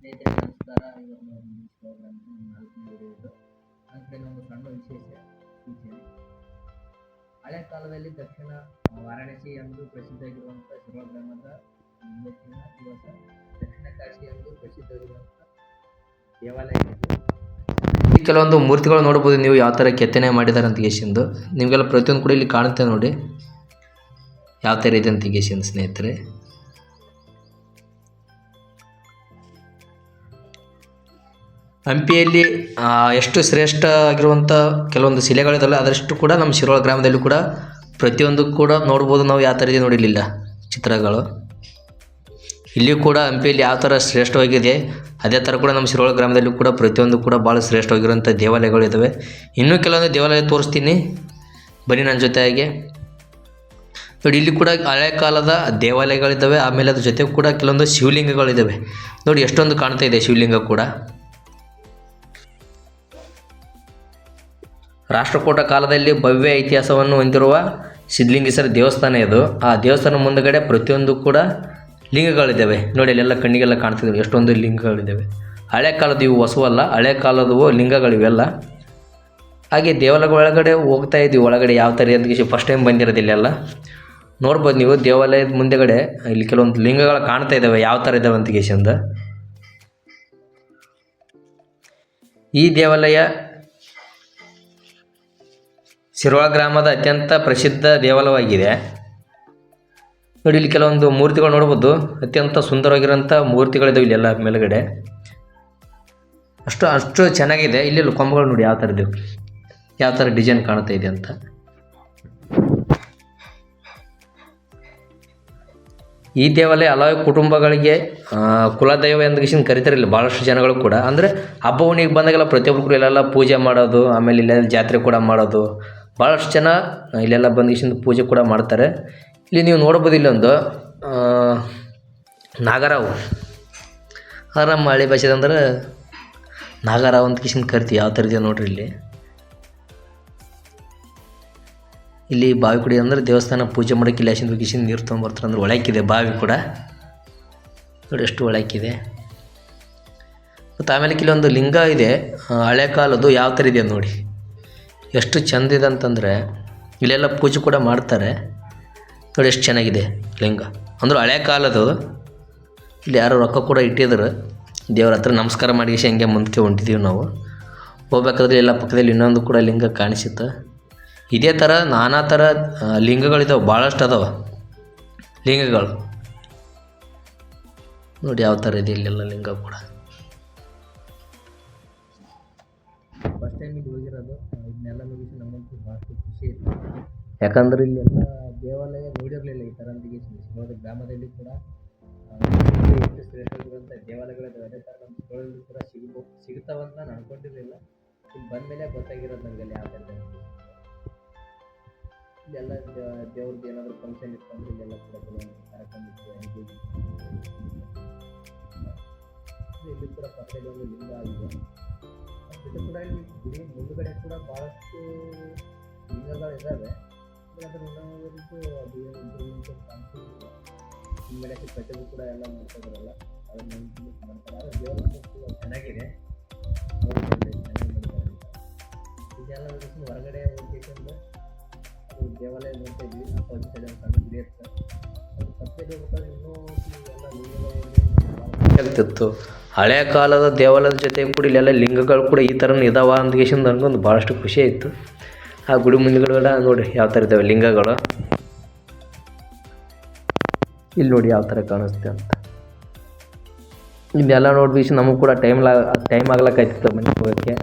ಸ್ನೇಹಿತರೆ ನಮಸ್ಕಾರ. ಇವತ್ತು ನಾವು ಪ್ರೋಗ್ರಾಮ್ 4ನೇ ವಿಡಿಯೋ ಇದು. ಅದಕ್ಕೆ ಒಂದು ಸಣ್ಣ ವಿಶೇಷ ಸೂಚನೆ. ಹಳೆ ಕಾಲದಲ್ಲಿ ದಕ್ಷಿಣ ವಾರಾಣಸಿ ಎಂದು ಪ್ರಸಿದ್ಧವಾಗಿರುವಂಥ ಶಿರೋಳ ಗ್ರಾಮದ ಇವತ್ತಿನ ದಿವಸ ದಕ್ಷಿಣ ಕಾಶಿ ಎಂದು ಪ್ರಸಿದ್ಧವಾಗಿರುವಂಥ ದೇವಾಲಯ ಇಲ್ಲಿ ಕೆಲವೊಂದು ಮೂರ್ತಿಗಳು ನೋಡ್ಬೋದು ನೀವು ಯಾವ ಥರ ಕೆತ್ತನೆ ಮಾಡಿದ್ದಾರೆ ಅಂತ ಗೇಶಿಂದು. ನಿಮಗೆಲ್ಲ ಪ್ರತಿಯೊಂದು ಕೂಡ ಇಲ್ಲಿ ಕಾಣುತ್ತೆ ನೋಡಿ ಯಾವ ಥರ ಇದೆ ಅಂತ ಗೇಶಿಂದು ಸ್ನೇಹಿತರೆ. ಹಂಪಿಯಲ್ಲಿ ಎಷ್ಟು ಶ್ರೇಷ್ಠ ಆಗಿರುವಂಥ ಕೆಲವೊಂದು ಶಿಲೆಗಳಿದಾವೆ ಅದರಷ್ಟು ಕೂಡ ನಮ್ಮ ಶಿರೋಳ ಗ್ರಾಮದಲ್ಲಿ ಕೂಡ ಪ್ರತಿಯೊಂದು ಕೂಡ ನೋಡ್ಬೋದು. ನಾವು ಯಾವ ಥರ ಇದೆ ನೋಡಿರಲಿಲ್ಲ ಚಿತ್ರಗಳು. ಇಲ್ಲಿಯೂ ಕೂಡ ಹಂಪಿಯಲ್ಲಿ ಯಾವ ಥರ ಶ್ರೇಷ್ಠವಾಗಿದೆ ಅದೇ ಥರ ಕೂಡ ನಮ್ಮ ಶಿರೋಳ ಗ್ರಾಮದಲ್ಲೂ ಕೂಡ ಪ್ರತಿಯೊಂದು ಕೂಡ ಭಾಳ ಶ್ರೇಷ್ಠವಾಗಿರುವಂಥ ದೇವಾಲಯಗಳಿದ್ದಾವೆ. ಇನ್ನೂ ಕೆಲವೊಂದು ದೇವಾಲಯ ತೋರಿಸ್ತೀನಿ ಬನ್ನಿ ನನ್ನ ಜೊತೆಗೆ ನೋಡಿ. ಇಲ್ಲಿ ಕೂಡ ಹಳೆ ಕಾಲದ ದೇವಾಲಯಗಳಿದ್ದಾವೆ. ಆಮೇಲೆ ಅದ್ರ ಜೊತೆ ಕೂಡ ಕೆಲವೊಂದು ಶಿವಲಿಂಗಗಳಿದ್ದಾವೆ ನೋಡಿ ಎಷ್ಟೊಂದು ಕಾಣ್ತಾ ಇದೆ ಶಿವಲಿಂಗ ಕೂಡ. ರಾಷ್ಟ್ರಕೂಟ ಕಾಲದಲ್ಲಿ ಭವ್ಯ ಇತಿಹಾಸವನ್ನು ಹೊಂದಿರುವ ಸಿದ್ಧಲಿಂಗೇಶ್ವರ ದೇವಸ್ಥಾನ ಇದು. ಆ ದೇವಸ್ಥಾನ ಮುಂದುಗಡೆ ಪ್ರತಿಯೊಂದು ಕೂಡ ಲಿಂಗಗಳಿದ್ದಾವೆ ನೋಡಿ. ಅಲ್ಲೆಲ್ಲ ಕಣ್ಣಿಗೆಲ್ಲ ಕಾಣ್ತಿದ್ದಾವೆ ಎಷ್ಟೊಂದು ಲಿಂಗಗಳಿದ್ದಾವೆ. ಹಳೆ ಕಾಲದ ಇವು ಹೊಸವಲ್ಲ, ಹಳೆ ಕಾಲದವು ಲಿಂಗಗಳಿವೆಲ್ಲ. ಹಾಗೆ ದೇವಾಲಯದ ಒಳಗಡೆ ಹೋಗ್ತಾ ಇದ್ದೀವಿ. ಒಳಗಡೆ ಯಾವ ಥರ ಅಂತ ಫಸ್ಟ್ ಟೈಮ್ ಬಂದಿರೋದಿಲ್ಲೆಲ್ಲ ನೋಡ್ಬೋದು ನೀವು. ದೇವಾಲಯದ ಮುಂದೆಗಡೆ ಇಲ್ಲಿ ಕೆಲವೊಂದು ಲಿಂಗಗಳು ಕಾಣ್ತಾ ಇದ್ದಾವೆ ಯಾವ ಥರ ಇದ್ದಾವೆ ಅಂತ ಗೇಶಂದ. ಈ ದೇವಾಲಯ ಶಿರೋಳ ಗ್ರಾಮದ ಅತ್ಯಂತ ಪ್ರಸಿದ್ಧ ದೇವಾಲಯವಾಗಿದೆ ನೋಡಿ. ಇಲ್ಲಿ ಕೆಲವೊಂದು ಮೂರ್ತಿಗಳು ನೋಡ್ಬೋದು. ಅತ್ಯಂತ ಸುಂದರವಾಗಿರೋಂಥ ಮೂರ್ತಿಗಳಿದ್ದಾವೆ ಇಲ್ಲೆಲ್ಲ ಮೇಲುಗಡೆ. ಅಷ್ಟು ಚೆನ್ನಾಗಿದೆ. ಇಲ್ಲಿ ಕೊಂಬಗಳು ನೋಡಿ ಯಾವ ಥರ ಇದ್ದಾವೆ, ಯಾವ ಥರ ಡಿಸೈನ್ ಕಾಣ್ತಾ ಇದೆ ಅಂತ. ಈ ದೇವಾಲಯ ಹಲವು ಕುಟುಂಬಗಳಿಗೆ ಕುಲದೈವ ಎಂದು ಕರಿತಾರೆ ಇಲ್ಲಿ ಭಾಳಷ್ಟು ಜನಗಳು ಕೂಡ. ಅಂದರೆ ಹಬ್ಬ ಹುಣ್ಣಿಗೆ ಬಂದಾಗೆಲ್ಲ ಪ್ರತಿಯೊಬ್ಬರು ಇಲ್ಲೆಲ್ಲ ಪೂಜೆ ಮಾಡೋದು, ಆಮೇಲೆ ಇಲ್ಲೆಲ್ಲ ಜಾತ್ರೆ ಕೂಡ ಮಾಡೋದು. ಭಾಳಷ್ಟು ಜನ ಇಲ್ಲೆಲ್ಲ ಬಂದು ಪೂಜೆ ಕೂಡ ಮಾಡ್ತಾರೆ. ಇಲ್ಲಿ ನೀವು ನೋಡ್ಬೋದು ಇಲ್ಲೊಂದು ನಾಗರಾವು. ನಮ್ಮ ಹಳ್ಳಿ ಭಾಷೆದಂದ್ರೆ ನಾಗರಾವ್ ಅಂತ ಕರಿತೀವಿ. ಯಾವ ಥರ ಇದೆ ನೋಡ್ರಿ ಇಲ್ಲಿ. ಇಲ್ಲಿ ಬಾವಿ ಕುಡಿ ಅಂದರೆ ದೇವಸ್ಥಾನ ಪೂಜೆ ಮಾಡೋಕ್ಕೆ ಇಲ್ಲಿ ಕಿಶಿಂದ ನೀರು ತೊಗೊಂಬರ್ತಾರೆ. ಅಂದ್ರೆ ಒಳಕ್ಕಿದೆ ಬಾವಿ ಕೂಡ ನೋಡಿ ಎಷ್ಟು ಒಳಕ್ಕಿದೆ. ಮತ್ತು ಆಮೇಲೆ ಕೆಲವೊಂದು ಲಿಂಗ ಇದೆ ಹಳೆ ಕಾಲದ್ದು ಯಾವ ಥರ ಇದೆ ನೋಡಿ ಎಷ್ಟು ಚೆಂದ ಇದೆ ಅಂತಂದರೆ. ಇಲ್ಲೆಲ್ಲ ಪೂಜೆ ಕೂಡ ಮಾಡ್ತಾರೆ ನೋಡಿ ಎಷ್ಟು ಚೆನ್ನಾಗಿದೆ ಲಿಂಗ. ಅಂದ್ರೆ ಹಳೆ ಕಾಲದ್ದು. ಇಲ್ಲಿ ಯಾರೋ ರೊಕ್ಕ ಕೂಡ ಇಟ್ಟಿದ್ರು. ದೇವ್ರ ಹತ್ರ ನಮಸ್ಕಾರ ಮಾಡಿ ಹಂಗೆ ಮುಂದಕ್ಕೆ ಹೊಂಟಿದ್ದೀವಿ ನಾವು. ಹೋಗ್ಬೇಕಾದ್ರೆ ಎಲ್ಲ ಪಕ್ಕದಲ್ಲಿ ಇನ್ನೊಂದು ಕೂಡ ಲಿಂಗ ಕಾಣಿಸುತ್ತೆ. ಇದೇ ಥರ ನಾನಾ ಥರ ಲಿಂಗಗಳಿದ್ದಾವೆ, ಭಾಳಷ್ಟು ಅದಾವೆ ಲಿಂಗಗಳು ನೋಡಿ ಯಾವ ಥರ ಇದೆ ಇಲ್ಲೆಲ್ಲ ಲಿಂಗ ಕೂಡ. ಫಸ್ಟ್ ಟೈಮ್ ಇಲ್ಲಿ ಹೋಗಿರೋದು. ಇದನ್ನೆಲ್ಲ ಮುಗಿಸಿ ನಮ್ಮಂತೂ ಭಾಳಷ್ಟು ಖುಷಿ ಇತ್ತು. ಯಾಕಂದ್ರೆ ಇಲ್ಲೆಲ್ಲ ದೇವಾಲಯ ನೋಡಿರಲಿಲ್ಲ ಈ ಥರ ಅಂತ ಶಿರೋಳ ಗ್ರಾಮದಲ್ಲಿ ಕೂಡ ಎಷ್ಟು ಶ್ರೇಷ್ಠವಾಗಿರುವಂಥ ದೇವಾಲಯಗಳಿದ್ದಾವೆ. ಅದೇ ಥರ ನಮ್ಮ ಶಿರೋಳಲ್ಲಿ ಕೂಡ ಸಿಗುತ್ತಾವಂತ ನಾನು ಅನ್ಕೊಂಡಿರಲಿಲ್ಲ. ಇಲ್ಲಿ ಬಂದ ಮೇಲೆ ಗೊತ್ತಾಗಿರೋದು ನನಗೆ ಯಾವ ಥರ ಇದೆ. ಇಲ್ಲೆಲ್ಲ ದೇವ್ರದ್ದು ಏನಾದರೂ ಫಂಕ್ಷನ್ ಇಟ್ಕೊಂಡ್ರೆ ಇಲ್ಲೆಲ್ಲ ಕೂಡ ಕೆಲವೊಂದು ಕಾರ್ಯಕ್ರಮ ಇತ್ತು. ಇಲ್ಲಿ ಕೂಡ ಪಕ್ಕದಲ್ಲಿ ಒಂದು ಲಿಂಗ ಆಗಿದೆ. ಇದು ಕೂಡ ಇಲ್ಲಿ ಗುಡಿ ಮುಂದುಗಡೆ ಕೂಡ ಭಾಳಷ್ಟು ಲಿಂಗಗಳಿದ್ದಾವೆ. ಅದರ ಇನ್ನೊಂದು ಅದು ಕಾಣಿಸ್ತಿಲ್ಲ. ಹಿಂದ್ಗಡೆ ಪ್ರತಿಯೊಂದು ಕೂಡ ಎಲ್ಲ ಮಾಡ್ತಾಯಿದ್ದಾರಲ್ಲ ಅದನ್ನು ಮಾಡ್ತಾರೆ. ಆದರೆ ದೇವರ ಕೂಡ ಚೆನ್ನಾಗಿದೆ, ಚೆನ್ನಾಗಿ ಮಾಡಿದ್ದಾರೆ. ಇದೆಲ್ಲ ಹೊರಗಡೆ ಹೋಗ್ಬೇಕಂದ್ರೆ ಅದು ದೇವಾಲಯ ನೋಡ್ತಾ ಇದ್ವಿ. ಅಪೋಸಿಟ್ ಸೈಡ್ ಒಂದು ಸಣ್ಣ ಗುಡಿ ಇರ್ತದೆ. ಅದು ಪಕ್ಕದಲ್ಲಿ ಹೋಗ್ಬೇಕಾದ್ರೆ ಇನ್ನೂ ಎಲ್ಲ ಲಿಂಗಗಳು ಆಗ್ತಿತ್ತು. ಹಳೆಯ ಕಾಲದ ದೇವಾಲಯದ ಜೊತೆ ಕೂಡ ಇಲ್ಲೆಲ್ಲ ಲಿಂಗಗಳು ಕೂಡ ಈ ಥರ ಇದಾವ ಅಂತ ನನಗೊಂದು ಭಾಳಷ್ಟು ಖುಷಿ ಆಯಿತು. ಆ ಗುಡಿ ಮುಂದುಗಡೆ ನೋಡಿ ಯಾವ ಥರ ಇದ್ದಾವೆ ಲಿಂಗಗಳು. ಇಲ್ಲಿ ನೋಡಿ ಯಾವ ಥರ ಕಾಣಿಸುತ್ತೆ ಅಂತ. ಇದೆಲ್ಲ ನೋಡ್ಬಿಟ್ಟು ನಮಗೆ ಕೂಡ ಟೈಮ್ ಆಗ್ಲಕ್ಕಾಯ್ತಿತ್ತು ಮನೆಗೆ ಹೋಗೋಕ್ಕೆ.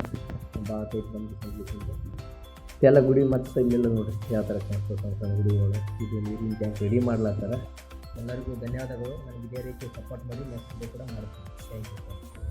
ಎಲ್ಲ ಗುಡಿ ಮತ್ತು ಇಲ್ಲೆಲ್ಲ ನೋಡಿ ಯಾವ ಥರ ಕಾಣಿಸ್ತದೆ ಸಣ್ಣ ಸಣ್ಣ ಗುಡಿಗಳು. ಇದು ನೀರಿನ ಟ್ಯಾಂಕ್ ರೆಡಿ ಮಾಡ್ಲತ್ತಾರೆ. ಎಲ್ಲರಿಗೂ ಧನ್ಯವಾದಗಳು. ನನಗೆ ಇದೇ ರೀತಿ ಸಪೋರ್ಟ್ ಮಾಡಿ ನೆಕ್ಸ್ಟ್ ಡೇ ಕೂಡ ಮಾಡ್ತೀನಿ. Thank you sir.